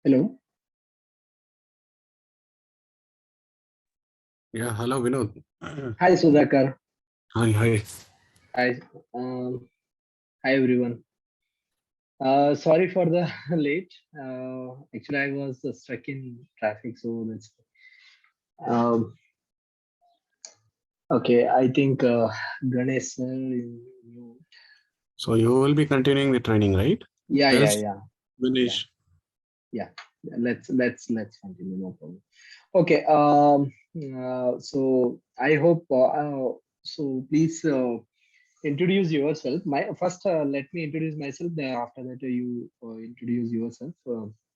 Hello. Yeah, hello Vinod. Hi, Sudhakar. Hi, hi. Hi. Hi, everyone. Sorry for the late. Actually, I was stuck in traffic, so that's um, okay. I think Ganesh sir is new. So you will be continuing the training, right? Yeah, yeah, Else yeah, yeah, finish. yeah. Let's continue. No problem. Okay. So I hope. So please. Introduce yourself. My first, let me introduce myself. Then after that, you introduce yourself.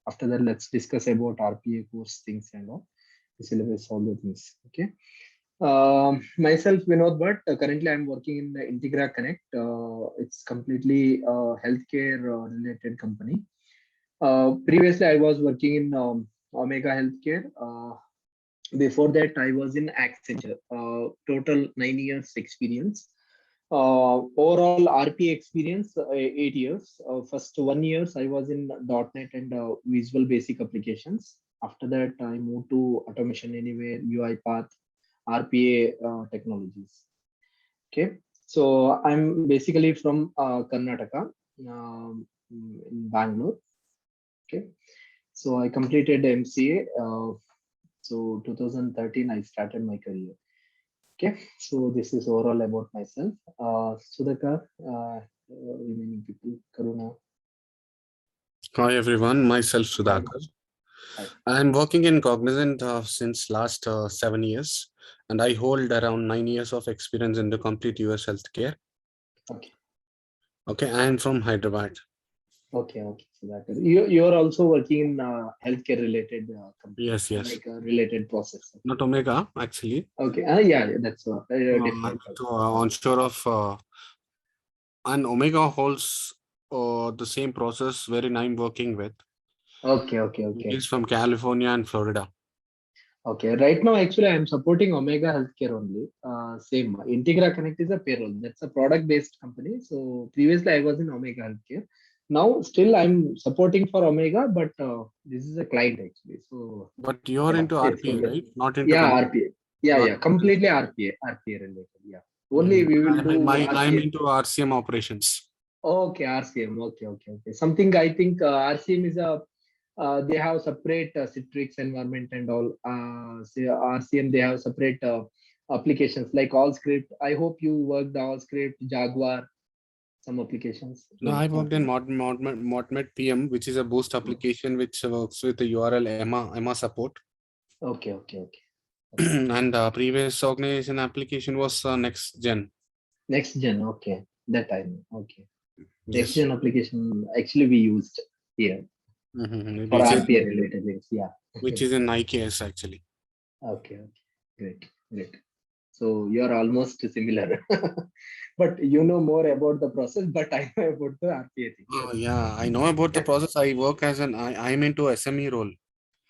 After that, let's discuss about RPA course things and all the syllabus, all the things. Okay. Myself, Vinod, but currently I'm working in the Integra Connect. It's completely healthcare related company. Previously, I was working in Omega Healthcare. Before that, I was in Accenture. Total 9 years experience. Overall RP experience 8 years. First 1 years I was in .NET and Visual Basic Applications. After that I moved to Automation Anywhere, UiPath, RPA technologies. Okay, so I'm basically from Karnataka, in Bangalore. Okay, so I completed MCA. So 2013 I started my career. Okay, so this is overall about myself. Sudhakar, remaining people, Karuna. Hi everyone, myself Hi. Sudhakar. Hi. I'm working in Cognizant since last 7 years, and I hold around 9 years of experience in the complete US healthcare. Okay, Okay, I'm from Hyderabad. okay. Sudhakar, you are also working in healthcare related company, Yes, yes. like related process. Not Omega, actually. Okay, yeah, that's I'm different. into Okay, onshore of, and Omega holds the same process wherein I'm working with. okay. He's from California and Florida. Okay, right now actually I'm supporting Omega Healthcare only. Same Integra Connect is a payroll. That's a product-based company. So previously I was in Omega Healthcare. Now still I'm supporting for Omega, but this is a client actually. So But you're yeah, into it's RPA, complete. right? Not into Yeah, company. RPA. Yeah, completely RPA related. Yeah, only we will do I'm RPA. into RCM operations. Okay, RCM. Okay. Something I think RCM is a they have separate Citrix environment and all. Say RCM they have separate applications like Allscript. I hope you worked the Allscript, Jaguar, some applications No, like I that. worked in ModMed PM, which is a boost application which works with the URL EMA support. Okay. And previous organization application was Next Gen. Next gen. Okay, that time. Okay, next Yes. gen application actually we used here for Which is RPA related things. Yeah. which is in IKS actually. Okay. Great. So you're almost similar, but you know more about the process. But I know about the RPA things. Oh yeah, I know about the process. I work as I'm into SME role.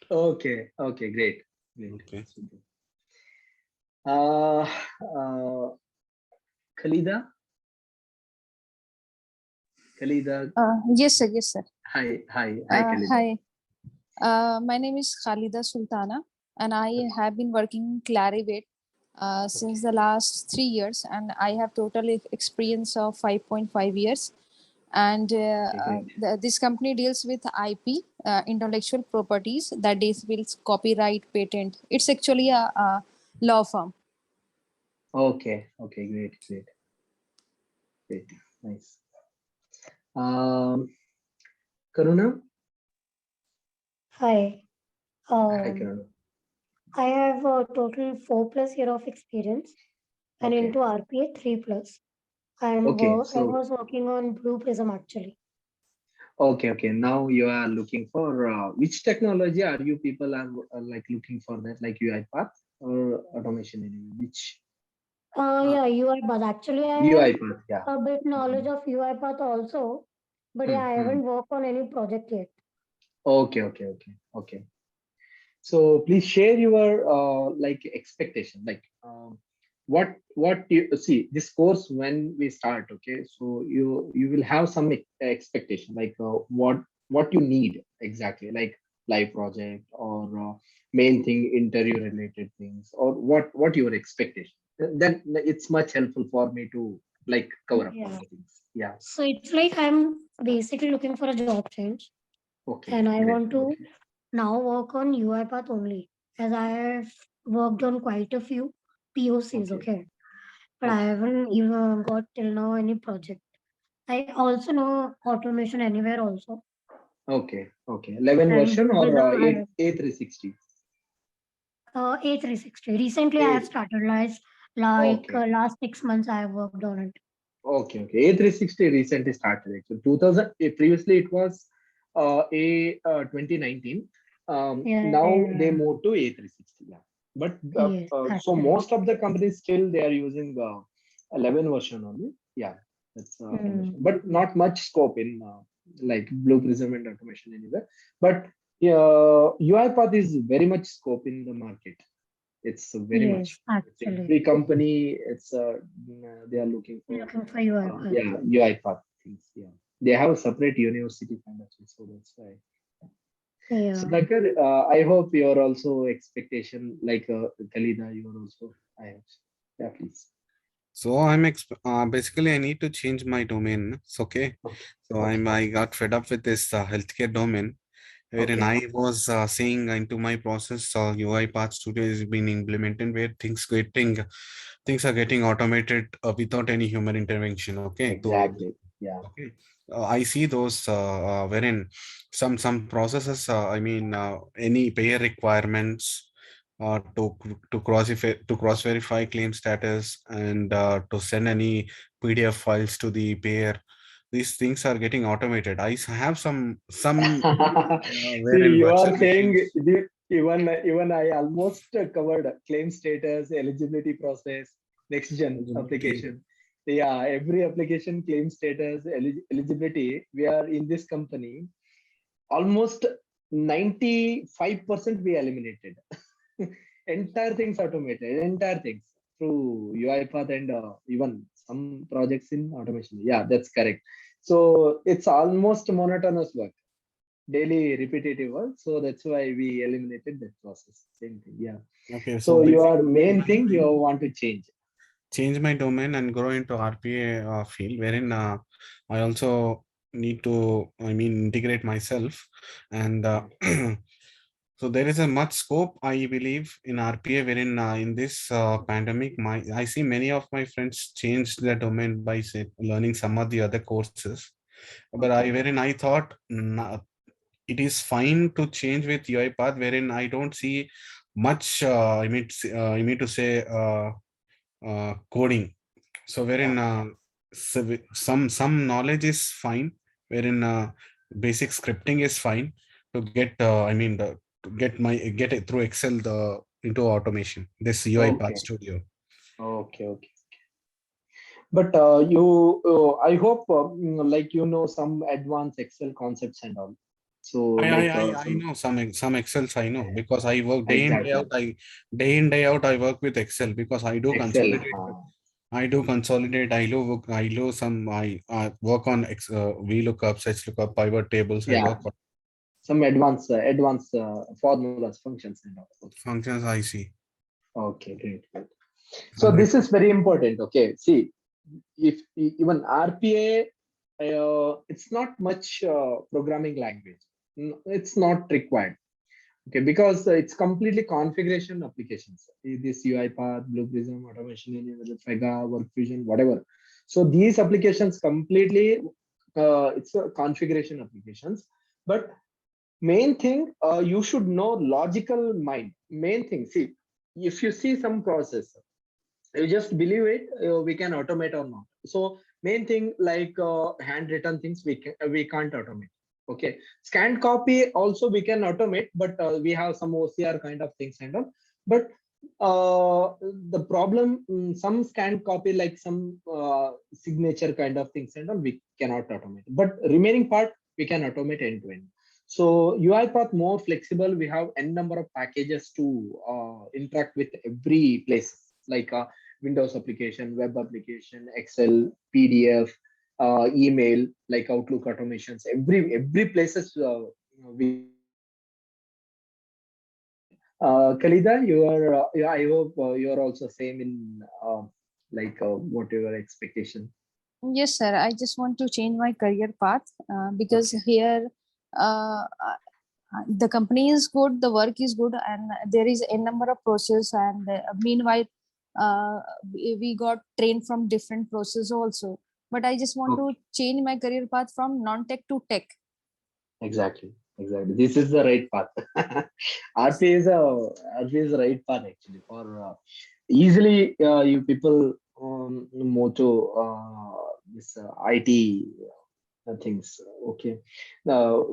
Okay, great. Okay. Super. Uh, uh, Khalida, Khalida, Yes, sir. hi, Khalida. Hi. My name is Khalida Sultana, and I have been working in Clarivate since the last 3 years, and I have total experience of 5.5 years. And Okay, great. this company deals with IP, intellectual properties, that deals with copyright, patent. It's actually a law firm. Okay, great, nice. Um, Karuna, Hi. hi, Um, Karuna. I have a total 4+ year of experience and Okay, into RPA 3+. okay. I So was working on Blue Prism actually. okay. Now you are looking for which technology are you people are like looking for that, like UiPath or automation anyway? Which Uh, Yeah, UiPath. Actually, I have UiPath, yeah. a bit knowledge Mhm. of UiPath also, but yeah, I Hmm. haven't worked on any project yet. Okay. So please share your like expectation, like what you see this course when we start. Okay, so you will have some expectation, like what you need exactly, like live project, or main thing interview related things, or what your expectation. Then it's much helpful for me to like cover up all Yeah. the things. Yeah. So it's like I'm basically looking for a job change, Okay. and I Great. want to Okay. now work on UiPath only, as I have worked on quite a few POCs, Okay. okay, but I Okay. haven't even got till now any project. I also know automation anywhere also, Okay. Okay. 11 and version Blue or Prism, 8 A360. A360. Recently, I have A. started like Okay. last 6 months I have worked on it. Okay, okay. A360 recently started actually. 2000 previously it was a 2019. Yeah, Now yeah, they yeah. moved to A360. Yeah, but Yes, so actually. most of the companies still they are using 11 version only. Yeah, that's 11 version, Mm, but not much scope in like Blue Prism and automation anywhere. But UiPath is very much scope in the market. It's very yes, much. It's actually. every company. It's they are looking for Looking for UiPath. yeah, UiPath things. Yeah, they have a separate university kind of thing, so that's why. So, Yeah. Nakar, I hope your also expectation like Kalida, you are also. I hope. So. Yeah, please. So basically I need to change my domain. It's okay. Okay. So Okay. I got fed up with this healthcare domain, wherein Okay. I was seeing into my process UiPath Studio is being implemented where things are getting automated without any human intervention. Okay, so Exactly. Yeah. okay, I see those wherein some processes. I mean, any payer requirements to cross verify claim status and to send any PDF files to the payer. These things are getting automated. Have some See, wherein you are virtual saying machines. even I almost covered claim status, eligibility process, next gen Eligibility. application. Yeah, every application claim status, eligibility. We are in this company almost 95% we eliminated. Entire things automated, entire things through UiPath and even some projects in automation. Yeah, that's correct. So it's almost monotonous work, daily repetitive work. So that's why we eliminated that process. Same thing. Yeah. Okay, so So your basically main thing you want to change. change my domain and grow into RPA field, wherein I also need to, I mean, integrate myself. And so there is a much scope, I believe, in RPA, wherein in this pandemic, I see many of my friends changed their domain by learning some of the other courses. But Okay. wherein I thought it is fine to change with UiPath, wherein I don't see much, I mean to say, coding. So Yeah. wherein some knowledge is fine, wherein basic scripting is fine to get to get it through Excel into automation. This UiPath Okay. Studio. Okay. Okay. But I hope like you know some advanced Excel concepts and all. So I I like I, I some know some Excels I know because I work day in day out. exactly Day in day out I work with Excel because Excel. I do some I work on VLOOKUPs, HLOOKUP, pivot tables. I Yeah, work on some advanced formulas, functions and all. Okay. functions I see. Okay, great. Great. So Great. this is very important. Okay, see, if even RPA, it's not much programming language. It's not required. Okay, because it's completely configuration applications. This UiPath, Blue Prism, Automation Anywhere, Fega, Work Fusion, whatever. So these applications completely, it's a configuration applications. But main thing, you should know logical mind. Main thing, see, if you see some process, you just believe it, we can automate or not. So main thing like handwritten things we can't automate. Okay, scanned copy also we can automate, but we have some OCR kind of things and all. But the problem, some scanned copy like some signature kind of things and all we cannot automate, but remaining part we can automate end to end. So UiPath more flexible. We have n number of packages to interact with every place, like Windows application, web application, Excel, PDF, email, like Outlook automations. Every places we can automate. Khalida, I hope you are also same in what your expectation. Yes, sir. I just want to change my career path because Okay. here the company is good, the work is good, and there is a number of process. And meanwhile, we got trained from different process also. But I just want to Okay. change my career path from non-tech to tech. Exactly. Exactly. This is the right path. RP is the right path actually for easily you people move to this IT things. Okay. Now,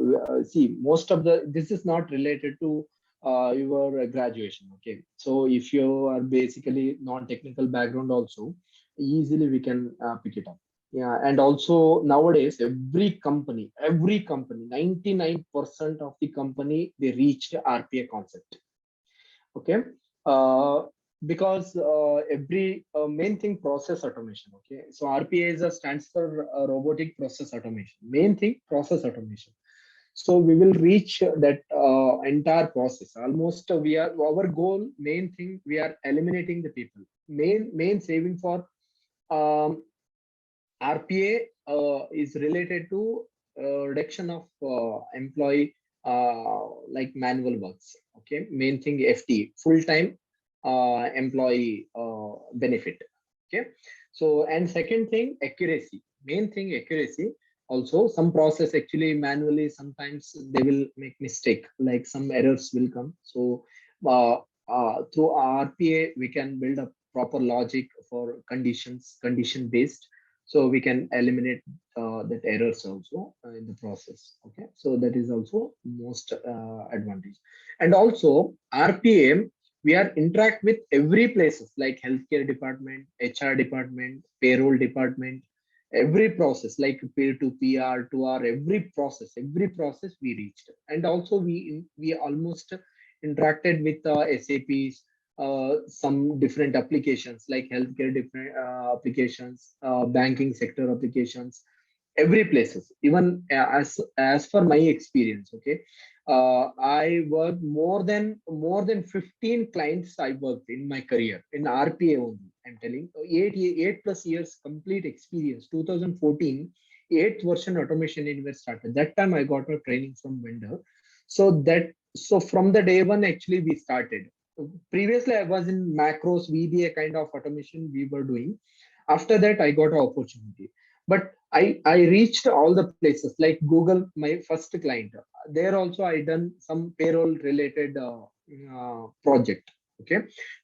see, most of this is not related to your graduation. Okay. So if you are basically non-technical background also, easily we can pick it up. Yeah. And also nowadays, every company, 99% of the company, they reached RPA concept. Okay. uh, because every main thing process automation. Okay, so RPA stands for robotic process automation. Main thing process automation. So we will reach that entire process almost. We are our goal, main thing, we are eliminating the people. Main saving for um, RPA is related to reduction of employee manual works. Okay, main thing FT, full time employee benefit. Okay, so and second thing accuracy. Main thing accuracy. Also, some process actually manually sometimes they will make mistake, like some errors will come. So through RPA we can build a proper logic for condition based, so we can eliminate that errors also in the process. Okay, so that is also most advantage. And also RPM, we are interact with every places like healthcare department, HR department, payroll department, every process like peer to PR to R, every process we reached. And also we almost interacted with SAPs, some different applications like healthcare different applications, banking sector applications, every places. Even as for my experience. Okay, I worked more than 15 clients. I worked in my career in RPA only. I'm telling 8 plus years complete experience. 2014 eighth version automation anywhere started. That time I got a training from vendor. So from the day one actually we started. Previously I was in macros VBA kind of automation we were doing. After that I got an opportunity, but I reached all the places like Google, my first client. There also I done some payroll related project. Okay,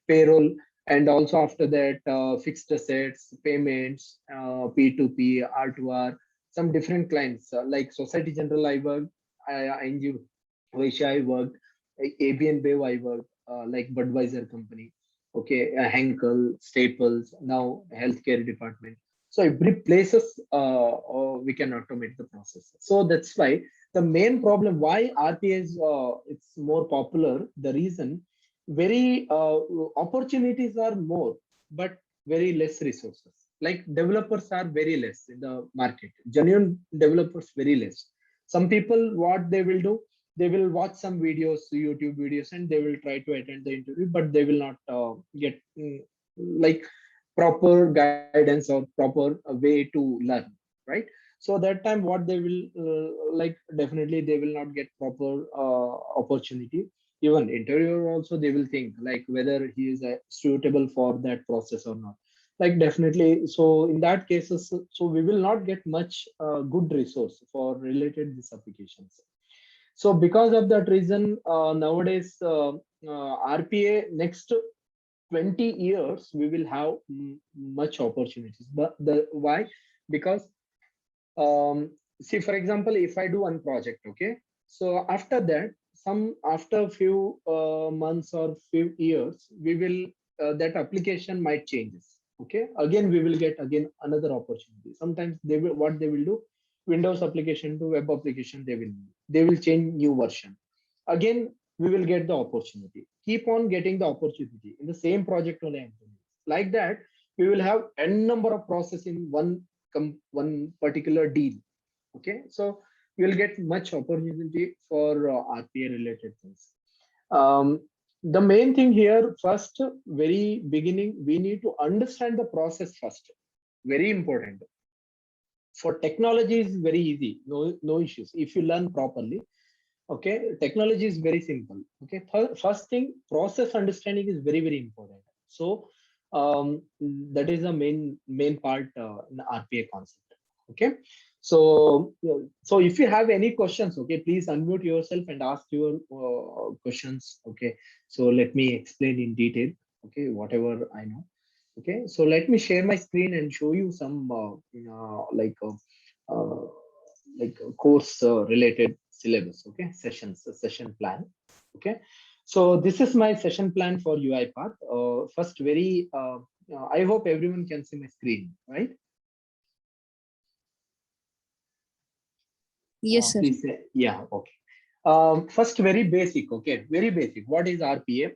payroll. And also after that fixed assets, payments, P2P, R2R, some different clients like Society General I worked, ING Vaishya I worked, ABN Bev I worked, like Budweiser company. Okay, Henkel, Staples, now healthcare department. So every places we can automate the process. So that's why the main problem why RPA is it's more popular. The reason, very opportunities are more, but very less resources. Like developers are very less in the market. Genuine developers very less. Some people what they will do, they will watch some videos, YouTube videos, and they will try to attend the interview, but they will not get like proper guidance or proper way to learn, right? So that time what they will definitely they will not get proper opportunity. Even interviewer also they will think like whether he is suitable for that process or not. Like definitely, so in that cases, so we will not get much good resource for related these applications. So because of that reason, nowadays RPA next 20 years we will have much opportunities. But the why? Because see, for example, if I do one project, okay, so after that, some after few months or few years, we will that application might changes. Okay, again we will get again another opportunity. Sometimes they will what they will do, Windows application to web application, they will change new version. Again we will get the opportunity. Keep on getting the opportunity in the same project only. I'm telling you. Like that, we will have n number of process in one particular deal. Okay, so you will get much opportunity for RPA related things. um, The main thing here, first, very beginning, we need to understand the process first. Very important. For technology is very easy, no issues. If you learn properly, okay, technology is very simple. Okay, first thing, process understanding is very important. So that is the main part in the RPA concept. Okay, so so if you have any questions, okay, please unmute yourself and ask your questions. Okay, so let me explain in detail. Okay, whatever I know. Okay, so let me share my screen and show you some uh, course related syllabus. Okay, session plan. Okay, so this is my session plan for UiPath. First, I hope everyone can see my screen, right? Yes, sir. Please say, yeah, okay. First, very basic, okay, very basic. What is RPA?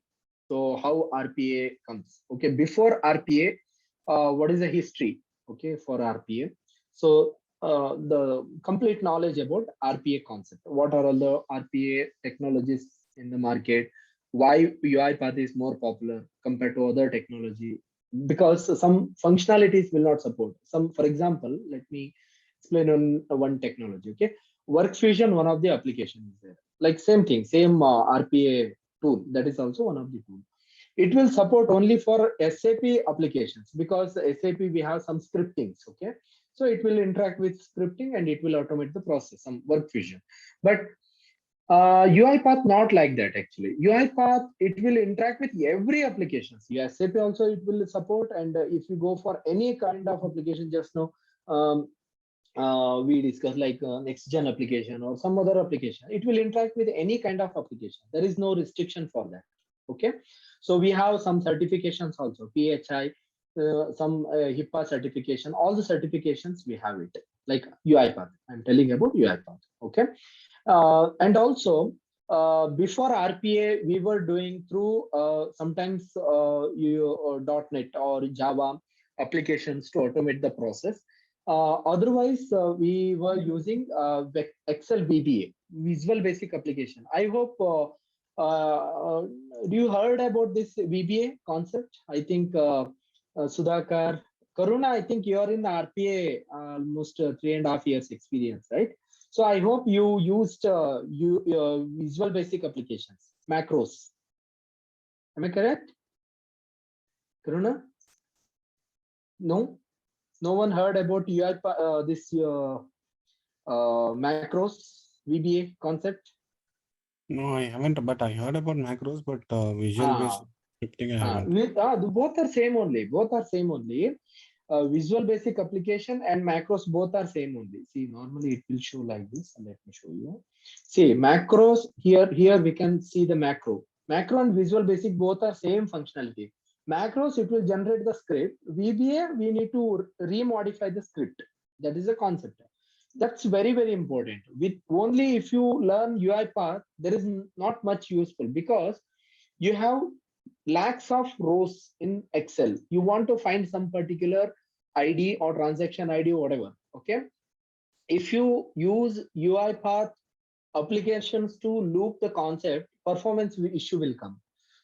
So how RPA comes? Okay, before RPA, what is the history? Okay, for RPA. So the complete knowledge about RPA concept. What are all the RPA technologies in the market? Why UiPath is more popular compared to other technology? Because some functionalities will not support. Some, for example, let me explain on one technology. Okay, Work Fusion, one of the applications is there. Like same thing, same RPA tool. That is also one of the tools. It will support only for SAP applications because SAP we have some scriptings. Okay, so it will interact with scripting and it will automate the process, some Work Fusion. But UiPath not like that actually. UiPath it will interact with every applications. SAP also it will support, and if you go for any kind of application, just now um, we discuss like next gen application or some other application, it will interact with any kind of application. There is no restriction for that. Okay, so we have some certifications also, PHI, some HIPAA certification, all the certifications we have it, like UiPath. I'm telling about UiPath. Okay, and also before RPA, we were doing through sometimes .NET or Java applications to automate the process. Otherwise, we were using Excel VBA, Visual Basic Application. I hope, do you heard about this VBA concept? I think Sudhakar, Karuna, I think you are in RPA almost 3.5 years experience, right? So I hope you used Visual Basic Applications, macros. Am I correct? Karuna? No? No one heard about this macros VBA concept? No, I haven't, but I heard about macros, but visual based Ah, scripting I haven't. both are same only. Both are same only. Visual Basic Application and macros both are same only. See, normally it will show like this. Let me show you. See, macros here we can see the macro. Macro and Visual Basic both are same functionality. Macros, it will generate the script. VBA, we need to remodify the script. That is the concept. That's very important. With only if you learn UiPath, there is not much useful because you have lakhs of rows in Excel. You want to find some particular ID or transaction ID, whatever. Okay. If you use UiPath applications to loop the concept, performance issue will come.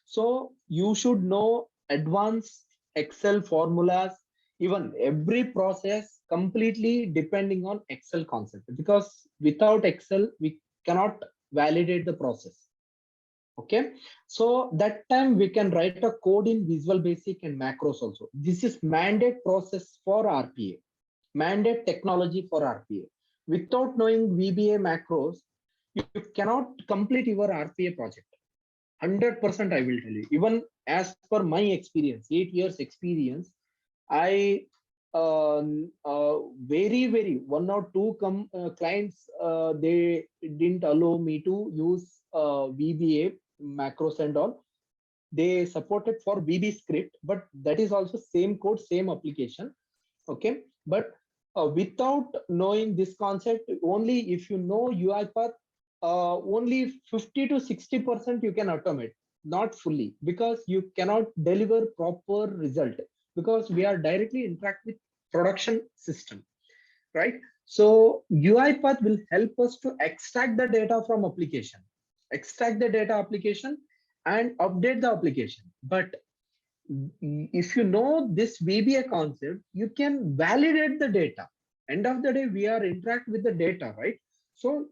So you should know advanced Excel formulas, even every process completely depending on Excel concept, because without Excel, we cannot validate the process. Okay, so that time we can write a code in Visual Basic and macros also. This is mandate process for RPA, mandate technology for RPA. Without knowing VBA macros, you cannot complete your RPA project. 100% I will tell you. Even as per my experience, 8 years experience, I very one or two clients they didn't allow me to use VBA macros and all. They supported for VB script, but that is also same code, same application. Okay, but without knowing this concept, only if you know UiPath, only 50 to 60% you can automate, not fully, because you cannot deliver proper result, because we are directly interact with production system, right? So UiPath will help us to extract the data from application, extract the data application, and update the application. But if you know this VBA concept, you can validate the data. End of the day, we are interact with the data, right? So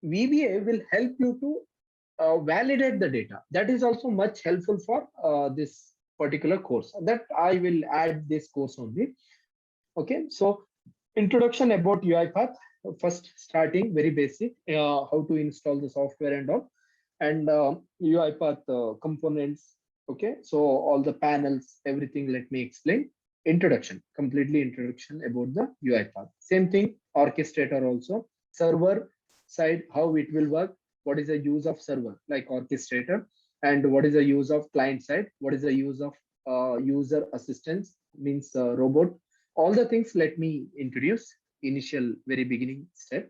VBA will help you to validate the data. That is also much helpful for this particular course. That I will add this course only. Okay, so introduction about UiPath. First, starting very basic, how to install the software and all, and UiPath components. Okay, so all the panels, everything. Let me explain. Introduction, completely introduction about the UiPath. Same thing, orchestrator also. Server side, how it will work. What is the use of server like orchestrator, and what is the use of client side? What is the use of user assistance? Means robot. All the things. Let me introduce initial very beginning step.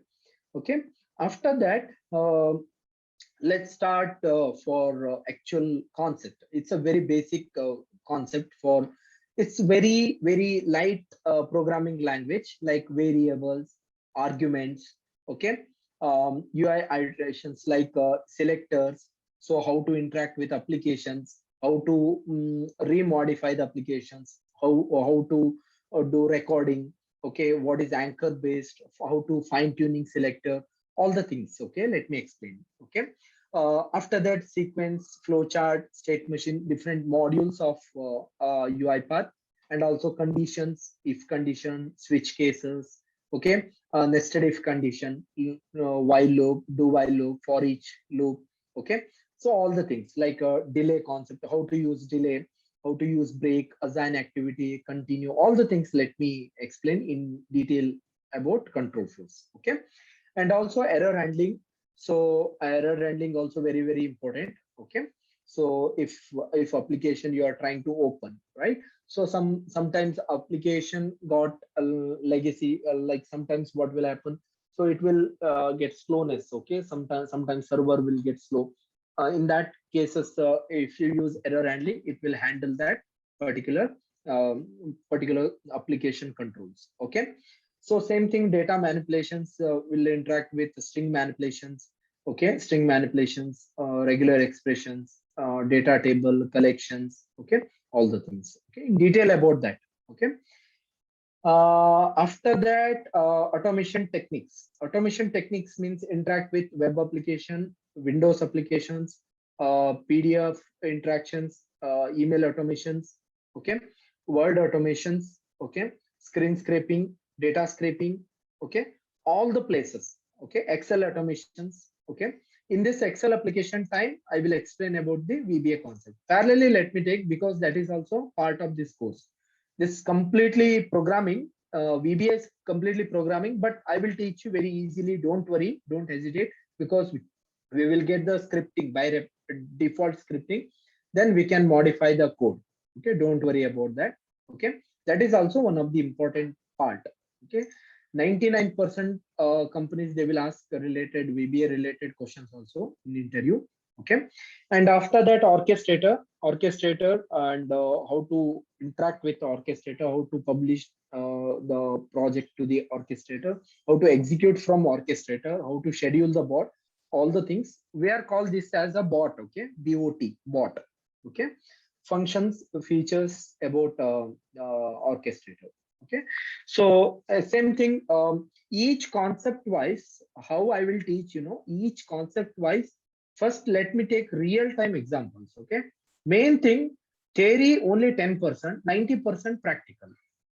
Okay, after that. Let's start for actual concept. It's a very basic concept for, it's very light programming language like variables, arguments. Okay, UI iterations like selectors. So how to interact with applications, how to remodify the applications, how to do recording. Okay, what is anchor based, how to fine tuning selector, all the things. Okay, let me explain. Okay, after that, sequence, flowchart, state machine, different modules of UiPath, and also conditions, if condition, switch cases. Okay, nested if condition, while loop, do while loop, for each loop. Okay, so all the things like delay concept, how to use delay, how to use break, assign activity, continue, all the things. Let me explain in detail about control flows. Okay, and also error handling. So error handling also very important. Okay, so if application you are trying to open, right? So sometimes application got a legacy, like sometimes what will happen, so it will get slowness. Okay, sometimes server will get slow. In that cases, if you use error handling, it will handle that particular particular application controls. Okay, so same thing, data manipulations will interact with string manipulations. Okay, string manipulations, regular expressions, data table collections. Okay, all the things. Okay, in detail about that. Okay. After that, automation techniques. Automation techniques means interact with web application, Windows applications, PDF interactions, email automations. Okay, Word automations. Okay, screen scraping, data scraping. Okay, all the places. Okay, Excel automations. Okay, in this Excel application time, I will explain about the VBA concept. Parallelly, let me take, because that is also part of this course. This completely programming, VBA is completely programming, but I will teach you very easily. Don't worry, don't hesitate, because we will get the scripting by default scripting. Then we can modify the code. Okay, don't worry about that. Okay, that is also one of the important part. Okay, 99% companies, they will ask related VBA related questions also in interview. Okay, and after that, orchestrator, and how to interact with orchestrator, how to publish the project to the orchestrator, how to execute from orchestrator, how to schedule the bot, all the things. We are called this as a bot. Okay, bot. Okay, functions, features about orchestrator. Okay, so same thing, each concept wise, how I will teach, each concept wise. First, let me take real-time examples. Okay, main thing, theory only 10%, 90% practical.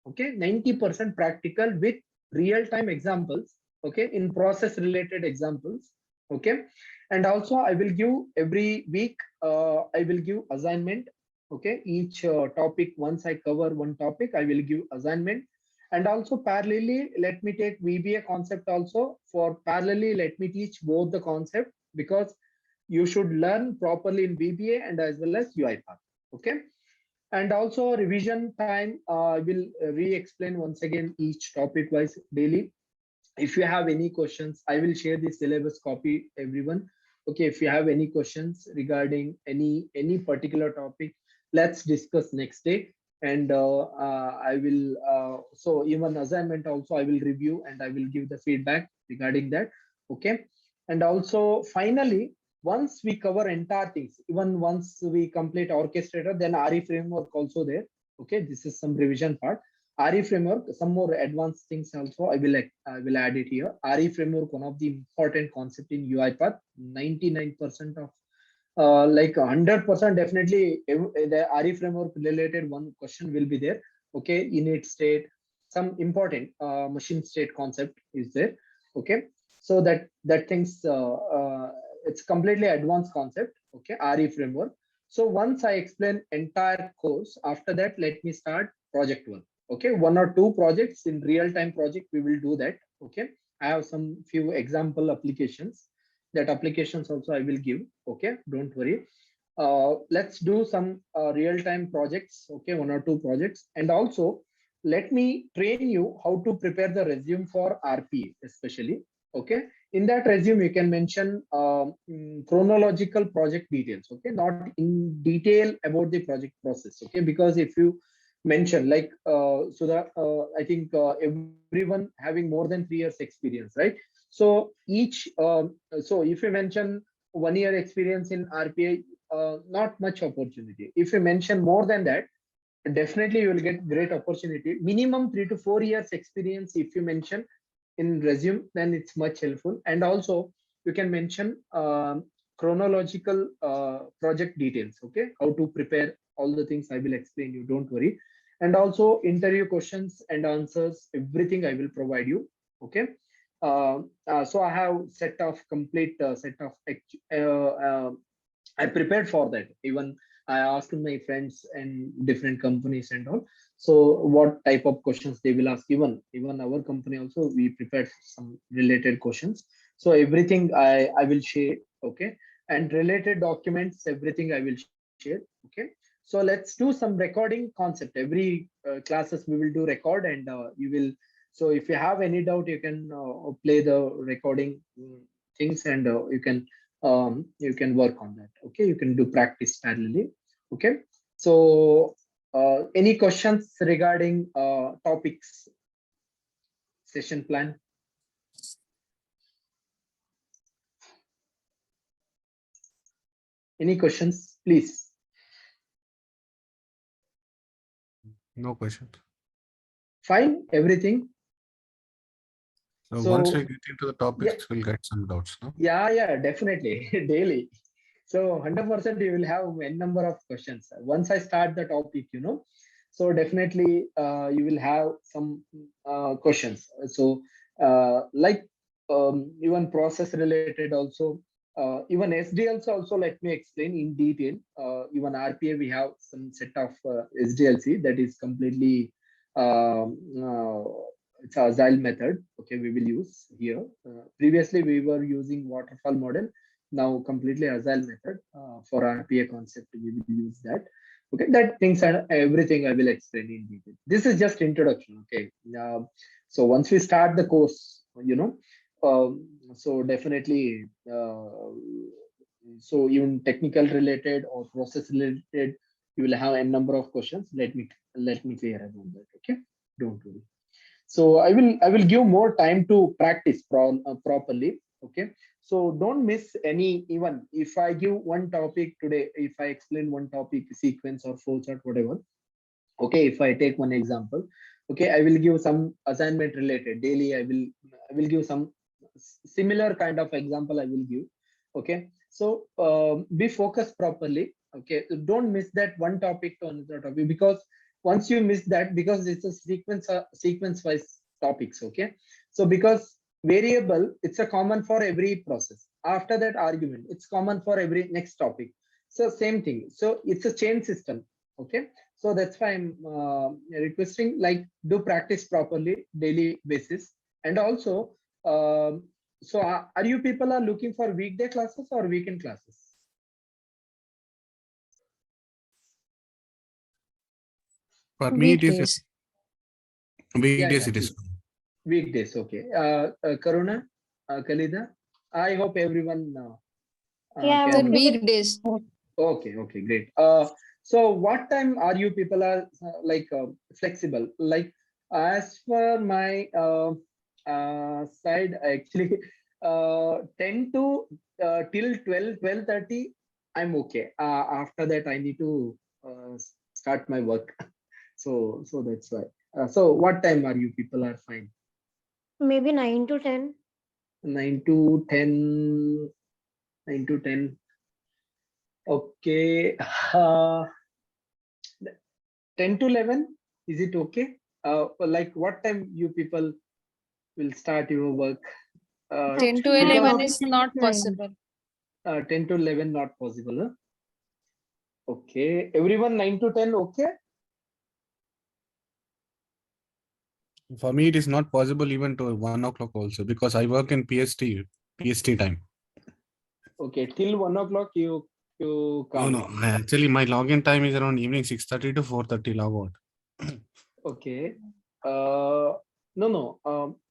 Okay, 90% practical with real-time examples. Okay, in process-related examples. Okay, and also I will give every week. I will give assignment. Okay, each topic, once I cover one topic, I will give assignment. And also parallelly, let me take VBA concept also. For parallelly, let me teach both the concept, because you should learn properly in VBA and as well as UiPath. Okay, and also revision time, I will re-explain once again each topic wise daily. If you have any questions, I will share the syllabus copy, everyone. Okay, if you have any questions regarding any particular topic, let's discuss next day. And I will so even assignment also I will review, and I will give the feedback regarding that. Okay, and also finally, once we cover entire things, even once we complete orchestrator, then RE framework also there. Okay, this is some revision part. RE framework, some more advanced things also I will add it here. RE framework, one of the important concept in UiPath. 99% of like 100% definitely the RE framework related one question will be there. Okay, init state, some important machine state concept is there. Okay, so that things it's completely advanced concept. Okay, RE framework. So once I explain entire course, after that let me start project one. Okay, one or two projects in real time project we will do that. Okay, I have some few example applications. That applications also I will give. Okay, don't worry. Let's do some real time projects. Okay, one or two projects, and also let me train you how to prepare the resume for RPA especially. Okay, in that resume you can mention chronological project details. Okay, not in detail about the project process. Okay, because if you mention like so that I think everyone having more than 3 years experience, right? So each so if you mention 1 year experience in RPA, not much opportunity. If you mention more than that, definitely you will get great opportunity. Minimum 3 to 4 years experience if you mention in resume, then it's much helpful. And also you can mention chronological project details. Okay, how to prepare, all the things I will explain you, don't worry. And also interview questions and answers, everything I will provide you. Okay, so I have set of complete set of I prepared for that. Even I asked my friends and different companies and all. So what type of questions they will ask? Even our company also we prepared some related questions. So everything I will share. Okay, and related documents, everything I will share. Okay. So let's do some recording concept. Every classes we will do record, and you will. So if you have any doubt, you can play the recording things, and you can work on that. Okay, you can do practice parallelly. Okay, so any questions regarding topics, session plan? Any questions, please? No question. Fine, everything. So once we get into the topics, yeah, we'll get some doubts, no? yeah, definitely. Daily. So 100% you will have n number of questions. Once I start the topic, so definitely you will have some questions. So like even process related also, even SDLC also, let me explain in detail. Even RPA, we have some set of SDLC that is completely it's agile method. Okay, we will use here. Previously we were using waterfall model. Now completely agile method for RPA concept we will use that. Okay, that things and everything I will explain in detail. This is just introduction. Okay, so once we start the course, so definitely so even technical related or process related, you will have a number of questions. Let me clear about that. Okay, don't worry. So I will give more time to practice properly. Okay, so don't miss any. Even if I give one topic today, if I explain one topic, sequence or flowchart, whatever. Okay, if I take one example, okay, I will give some assignment related daily. I will give some similar kind of example I will give. Okay, so be focused properly. Okay, so don't miss that one topic to another topic, because once you miss that, because it's a sequence wise topics. Okay, so because variable, it's a common for every process. After that argument, it's common for every next topic. So same thing. So it's a chain system. Okay, so that's why I'm requesting, like, do practice properly daily basis. And also so are you people are looking for weekday classes or weekend classes? For me, it is Weekdays. weekdays. It is. Weekdays. Okay. Karuna, Khalida, I hope everyone Yeah, I'm can. Then okay with weekdays. both. Okay, great. So what time are you people are like flexible? Like as for my side, actually, 10 to till 12:30, I'm okay. After that, I need to start my work. So that's why. So what time are you people are fine? Maybe 9 to 10. 9 to 10. 9 to 10. Okay. 10 to 11. Is it okay? Like what time you people will start your work? 10 to Actually, I Because 11 work is at 10 not to 9. possible. 10 to 11 not possible. Huh? Okay. Everyone 9 to 10. Okay. For me, it is not possible even to 1 o'clock also because I work in PST time. Okay. Till 1 o'clock you No, can't. no. Actually, my login time is around evening 6:30 to 4:30 logout. Okay. No.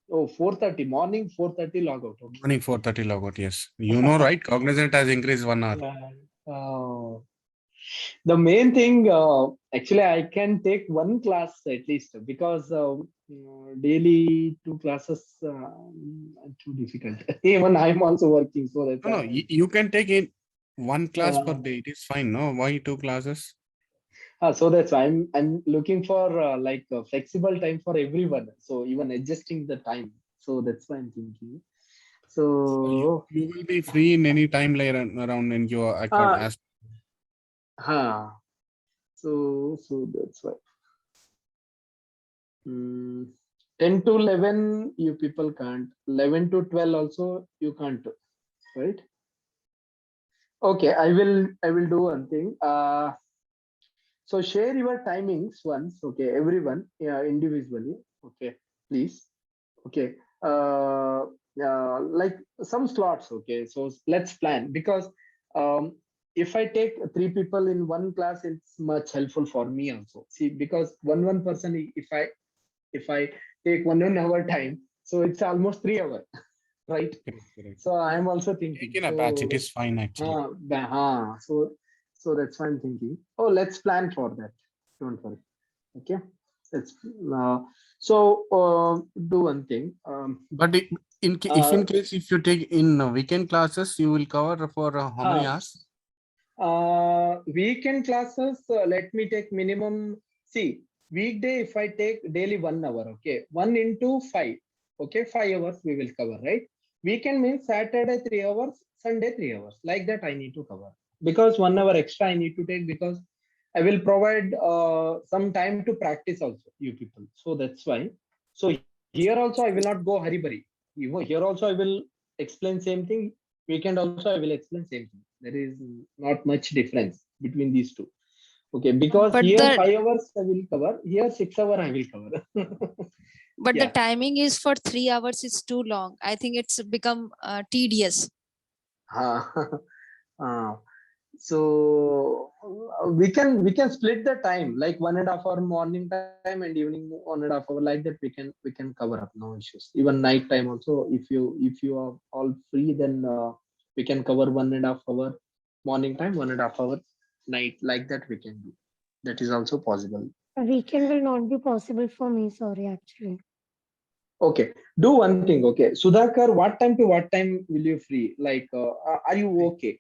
Oh, 4:30 morning. 4:30 logout. Okay. Morning 4:30 logout. Yes, you know, right? Cognizant has increased 1 hour. Yeah. The main thing, actually, I can take one class at least because daily two classes too difficult. Even I'm also working, so that's No, no. why. You can take in one class per Uh, day. It is fine. No, why 2 classes? so that's why I'm looking for like a flexible time for everyone. So even adjusting the time. So that's why I'm thinking. So you, So, you will be free in any time later around in your account uh, as huh. So that's why. Mm, 10 to 11, you people can't. 11 to 12 also, you can't, right? Okay, I will do one thing. So share your timings once, okay, everyone, yeah, individually, okay, please, okay. Like some slots, okay. So let's plan because if I take three people in one class, it's much helpful for me also. See, because one person, if I take 1 hour time, so it's almost 3 hours, right? correct. So I'm also thinking. Taking a batch, it So, is fine actually. so that's why I'm thinking. Oh, let's plan for that. Don't worry. Okay. Let's. Uh, do one thing. But if Uh, in case if you take in weekend classes, you will cover for how many huh, hours? Weekend classes. Let me take minimum. See, weekday if I take daily 1 hour. Okay, 1 into 5. Okay, 5 hours we will cover, right? Weekend means Saturday 3 hours, Sunday 3 hours. Like that I need to cover because 1 hour extra I need to take because I will provide some time to practice also, you people. So that's why. So here also I will not go hurry bari. Here also I will explain same thing. Weekend also I will explain same thing. There is not much difference between these two. Okay, because But here the 5 hours I will cover. Here 6 hour I will cover. but the Yeah. timing is for 3 hours is too long. I think it's become tedious. Uh, uh, so we can split the time like 1.5 hour morning time and evening 1.5 hour like that we can cover up, no issues. Even night time also, if you are all free, then we can cover 1.5 hour morning time, 1.5 hour night, like that we can do. That is also possible. A weekend will not be possible for me, sorry, actually. Okay, do one thing. Okay, Sudhakar, what time to what time will you free? Like, are you okay?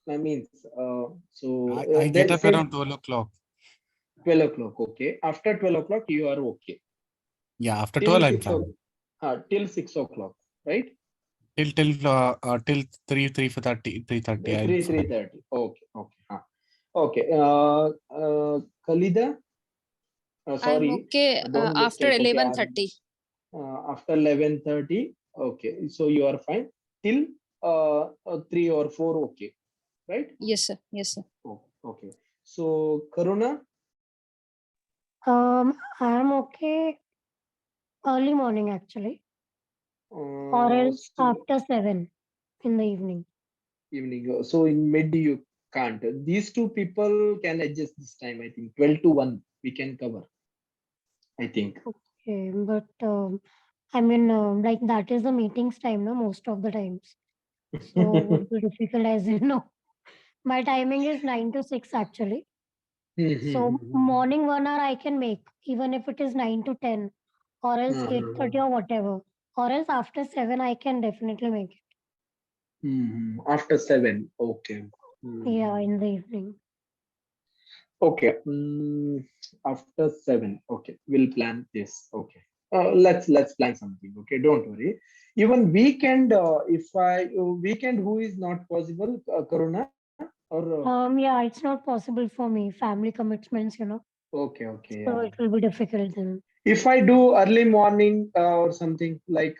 I mean, I then get up say around 12 o'clock. 12 o'clock. Okay, after 12 o'clock you are okay Yeah, after till 12 I'm 6 fine. o'clock. Till 6 o'clock, right? Till 3:30 I'm 3 fine. 3:30. Okay. Okay. Khalida, I'm sorry, okay don't after mistake. Okay, 11:30. after 11:30. Okay, so you are fine till 3 or 4. Okay, right? Yes, sir. Yes, sir. Oh, okay. So Karuna, I'm okay early morning actually, or else so after 7 in the evening. evening. So in mid you can't. These two people can adjust this time. I think 12 to 1 we can cover. I think. Okay, but I mean, like that is the meetings time, no, most of the times. So would be difficult as you know. My timing is 9 to 6 actually. So morning 1 hour I can make, even if it is 9 to 10, or else 8:30 or whatever. Or else after 7 I can definitely make it. After 7. Okay. Yeah, in the evening. Okay. After 7. Okay. We'll plan this. Okay. Let's plan something. Okay. Don't worry. Even weekend, if I weekend, who is not possible? Corona or Yeah, it's not possible for me. Family commitments, okay. Okay. so Yeah. it will be difficult then. If I do early morning or something like